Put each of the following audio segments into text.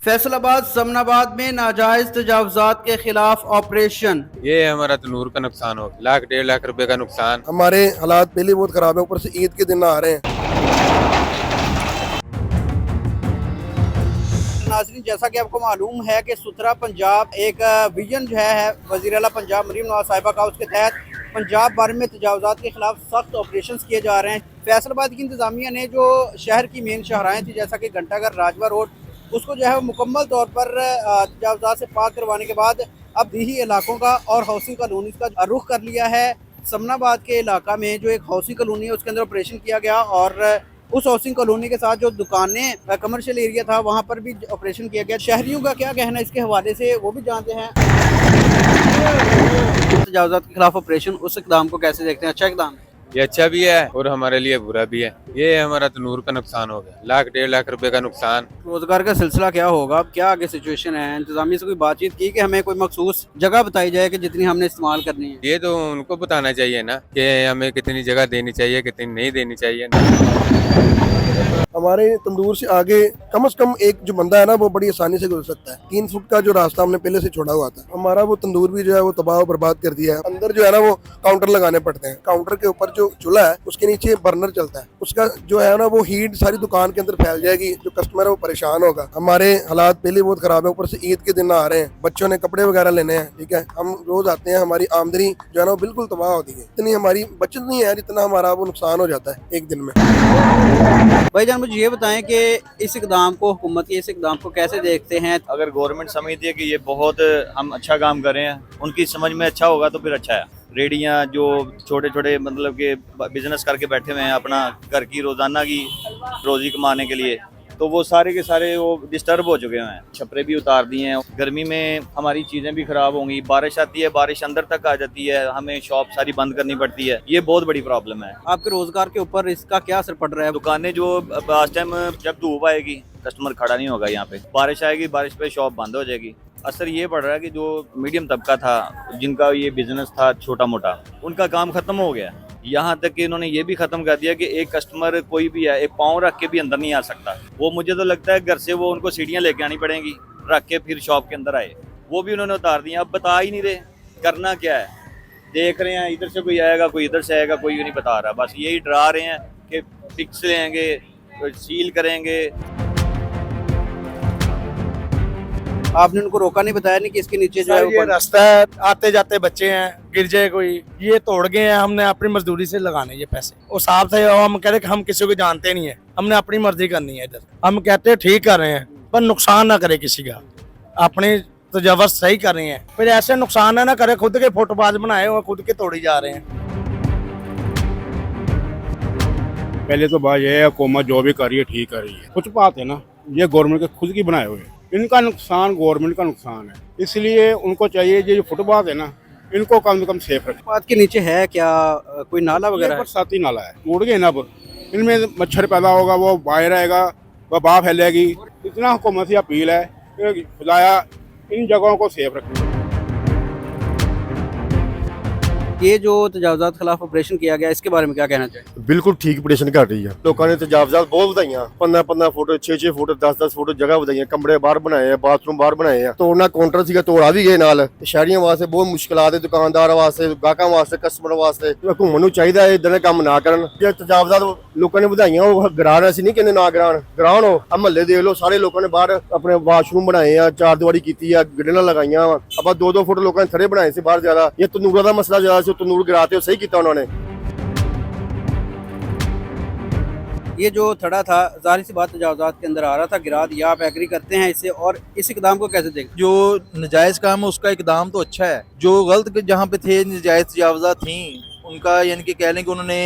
फैसलाबाद समनाबाद में नाजायज तजावजात के खिलाफ ऑपरेशन। ये हमारा तनूर का नुकसान हो, 1,00,000-1,50,000 का नुकसान। हमारे हालात पहले बहुत खराब है, ऊपर से ईद के दिन आ रहे हैं। नाज़रीन, जैसा कि आपको मालूम है कि सुथरा पंजाब एक विजन जो है वज़ीर आला पंजाब मरीम नवाज साहिबा का, उसके तहत पंजाब भर में तजावजात के खिलाफ सख्त ऑपरेशन किए जा रहे हैं। फैसलाबाद की इंतज़ामिया ने जो शहर की मेन शाहराएँ थी, जैसा कि घंटाघर राजवा रोड, उसको जो है मुकम्मल तौर पर तजावजात से पाक करवाने के बाद अब दीही इलाकों का और हाउसिंग कॉलोनीज का रुख कर लिया है। समनाबाद के इलाका में जो एक हाउसिंग कॉलोनी है उसके अंदर ऑपरेशन किया गया और उस हाउसिंग कॉलोनी के साथ जो दुकानें कमर्शियल एरिया था वहाँ पर भी ऑपरेशन किया गया। शहरियों का क्या कहना है इसके हवाले से वो भी जानते हैं। तजावजात के खिलाफ ऑपरेशन, उस इक़दाम को कैसे देखते हैं? अच्छा इक़दाम है? ये अच्छा भी है और हमारे लिए बुरा भी है। ये हमारा तनूर का नुकसान हो गया, 1,00,000-1,50,000 रुपए का नुकसान। रोजगार का सिलसिला क्या होगा? अब क्या आगे सिचुएशन है? इंतजामिया से कोई बातचीत की कि हमें कोई मखसूस जगह बताई जाए कि जितनी हमने इस्तेमाल करनी है? ये तो उनको बताना चाहिए ना कि हमें कितनी जगह देनी चाहिए, कितनी नहीं देनी चाहिए। हमारे तंदूर से आगे कम से कम एक जो बंदा है ना, वो बड़ी आसानी से गुजर सकता है। 3 फुट का जो रास्ता हमने पहले से छोड़ा हुआ था, हमारा वो तंदूर भी जो है वो तबाह बर्बाद कर दिया है। अंदर जो है ना वो काउंटर लगाने पड़ते हैं। काउंटर के ऊपर जो चूल्हा है उसके नीचे बर्नर चलता है, उसका जो है ना वो हीट सारी दुकान के अंदर फैल जाएगी। जो कस्टमर है वो परेशान होगा। हमारे हालात पहले बहुत खराब है, ऊपर से ईद के दिन आ रहे हैं, बच्चों ने कपड़े वगैरह लेने हैं। ठीक है, हम रोज आते हैं, हमारी आमदनी जो है ना वो बिल्कुल तबाह होती है। इतनी हमारी बचत नहीं है जितना हमारा वो नुकसान हो जाता है एक दिन में। भाईजान, मुझे ये बताएं कि इस इक़दाम को, हुकूमत के इस इक़दाम को कैसे देखते हैं? अगर गवर्नमेंट समझती है कि ये बहुत हम अच्छा काम कर रहे हैं, उनकी समझ में अच्छा होगा तो फिर अच्छा है। रेडियाँ जो छोटे छोटे मतलब के बिजनेस करके बैठे हुए हैं अपना घर की रोज़ाना की रोज़ी कमाने के लिए, तो वो सारे के सारे वो डिस्टर्ब हो चुके हैं। छपरे भी उतार दिए हैं। गर्मी में हमारी चीज़ें भी ख़राब होंगी। बारिश आती है, बारिश अंदर तक आ जाती है, हमें शॉप सारी बंद करनी पड़ती है। ये बहुत बड़ी प्रॉब्लम है। आपके रोजगार के ऊपर इसका क्या असर पड़ रहा है? दुकानें जो लास्ट टाइम जब धूप आएगी कस्टमर खड़ा नहीं होगा यहाँ पे, बारिश आएगी, बारिश पे शॉप बंद हो जाएगी। असर ये पड़ रहा है कि जो मीडियम तबका था, जिनका ये बिजनेस था छोटा मोटा, उनका काम खत्म हो गया। यहाँ तक कि इन्होंने ये भी खत्म कर दिया कि एक कस्टमर कोई भी है, एक पाँव रख के भी अंदर नहीं आ सकता। वो मुझे तो लगता है घर से वो उनको सीढ़ियाँ लेके आनी पड़ेंगी, रख के फिर शॉप के अंदर आए। वो भी उन्होंने उतार दिया। अब बता ही नहीं रहे करना क्या है। देख रहे हैं इधर से कोई आएगा, कोई इधर से आएगा, कोई नहीं बता रहा। बस यही डरा रहे हैं कि फिक्स लेंगे, सील करेंगे। आपने उनको रोका नहीं, बताया नहीं कि इसके नीचे जो है ये रास्ता है, आते जाते बच्चे हैं, गिर जाए कोई, ये तोड़ गए हैं। हमने अपनी मजदूरी से लगाने ये पैसे, और साहब से हम कह रहे कि हम किसी को जानते नहीं है, हमने अपनी मर्जी करनी है। इधर हम कहते हैं ठीक कर रहे हैं, पर नुकसान ना करे किसी का, अपनी तजव्वुज़ सही कर रहे हैं। फिर ऐसे नुकसान ना करे, खुद के फुटपाथ बनाए और खुद के तोड़ी जा रहे हैं। पहले तो बात यह है, हुकूमत जो भी कर रही है ठीक कर रही है। कुछ बात है ना, ये गवर्नमेंट के खुद की बनाए हुए हैं। इनका नुकसान गवर्नमेंट का नुकसान है, इसलिए उनको चाहिए ये जो फुटपाथ है ना, इनको कम से कम सेफ रखें। फुटपाथ के नीचे है क्या कोई नाला वगैरह है? बरसाती नाला है, उड़ गए ना, अब इनमें मच्छर पैदा होगा, वो बाहर आएगा, वबा फैलेगी। इतना हुकूमत से अपील है कि खुदाया इन जगहों को सेफ रखें। ये जो तजावजात खिलाफ ऑपरेशन किया गया, इसके बारे में क्या कहना चाहिए? बिल्कुल ठीक ऑपरेशन कर रही है। लोगों ने तजावजात बहुत बताइयां, 15-15 फुट 6-6 फुट 10-10 फुट जगह बताइयां, कमरे बाहर बनाए हैं, बाथरूम बाहर बनाए हैं। तोड़ना काउंटर सीगा, तोड़ा भी गए नाल। शहरियों वास्ते बहुत मुश्किलात है, दुकानदार वास्ते, गाहकां वास्ते, कस्टमर वास्ते। हुकूमत नूं चाहिदा है इदां दे काम ना करन। जे तजावजात लोगों ने ਵਧਾਈਆਂ ਉਹ ਗਰਾਣ, ਅਸੀਂ ਨਹੀਂ ਕਹਿੰਦੇ ਨਾ ਗਰਾਣ ਹੋ। ਆ ਮਹੱਲੇ ਦੇਖ ਲਓ, ਸਾਰੇ ਲੋਕਾਂ ਨੇ ਬਾਹਰ ਆਪਣੇ ਵਾਸ਼ਰੂਮ ਬਣਾਏ ਆ, ਚਾਰ ਦੀਵਾਰੀ ਕੀਤੀ ਆ, ਗਿੱਡਲਾਂ ਲਗਾਈਆਂ ਵਾ। ਆਪਾਂ 2-2 ਫੁੱਟ ਲੋਕਾਂ ਨੇ ਥੜੇ ਬਣਾਏ ਸੀ ਬਾਹਰ। ਜ਼ਿਆਦਾ ਇਹ ਤਨੂਰਾਂ ਦਾ ਮਸਲਾ ਜ਼ਿਆਦਾ ਸੀ, ਤਨੂਰ ਗਿਰਾਤੇ, सही किया उन्होंने। ये जो थड़ा था, जाहिर सी बात तजावजात के अंदर आ रहा था, गिरा दिया। आप एग्री करते हैं इससे, और इस इकदाम को कैसे देखें? जो नजायज़ काम है उसका इकदाम तो अच्छा है। जो गलत जहाँ पे थे, नजायज़ तजावजात थी, उनका यानी कि कह लें कि उन्होंने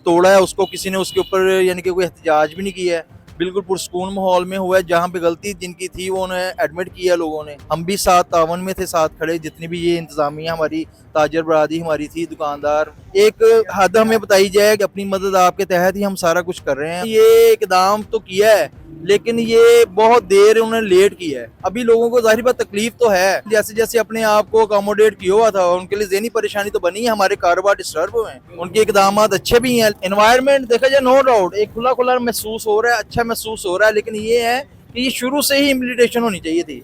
तोड़ा है उसको, किसी ने उसके ऊपर यानी कि कोई एहतजाज भी नहीं किया है। बिल्कुल पुरसकून माहौल में हुआ है। जहाँ पे गलती जिनकी थी वो उन्हें एडमिट किया लोगों ने। हम भी साथ तावन में थे, साथ खड़े, जितनी भी ये इंतजामिया हमारी, ताजर बरादरी हमारी थी, दुकानदार। एक हद हमें बताई जाए कि अपनी मदद आपके तहत ही हम सारा कुछ कर रहे हैं। ये इकदाम तो किया है, लेकिन ये बहुत देर उन्होंने लेट किया है। अभी लोगों को जाहिर बात तकलीफ तो है, जैसे जैसे अपने आप को अकोमोडेट किया हुआ था, उनके लिए ज़हनी परेशानी तो बनी है। हमारे कारोबार डिस्टर्ब हुए हैं, उनके इकदाम अच्छे भी हैं। एनवायरनमेंट देखा जाए, नो डाउट एक खुला खुला महसूस हो रहा है, अच्छा महसूस हो रहा है, लेकिन ये है कि ये शुरू से ही इम्प्लीमेंटेशन होनी चाहिए थी।